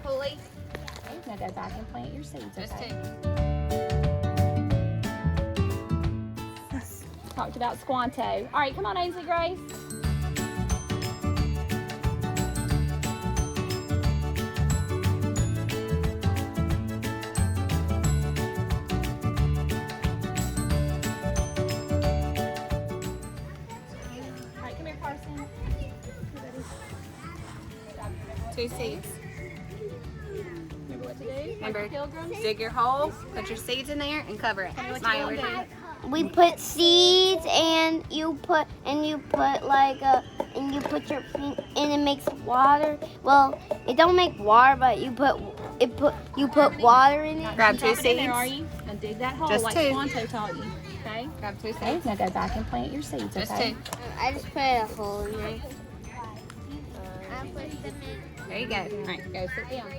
pulley. Okay, now go back and plant your seeds, Just okay? two. Talked about Squanto. All right, come on, Ainsley Grace. All right, come here, Carson. Two seeds. Remember what to do? Remember, Like the Pilgrims? dig your hole, put your seeds in there, and cover it. Maya, what do you do? We put seeds and you put like and you put your and it makes water. Well, it don't make water, but you put water in it. Grab Drop two it in there, seeds. are you? And dig that hole Just like two. Squanto taught you. Okay? Grab two Okay, seeds. now go back and plant your seeds, Just okay? two. I just put a hole in there. There you go. All right, go sit down.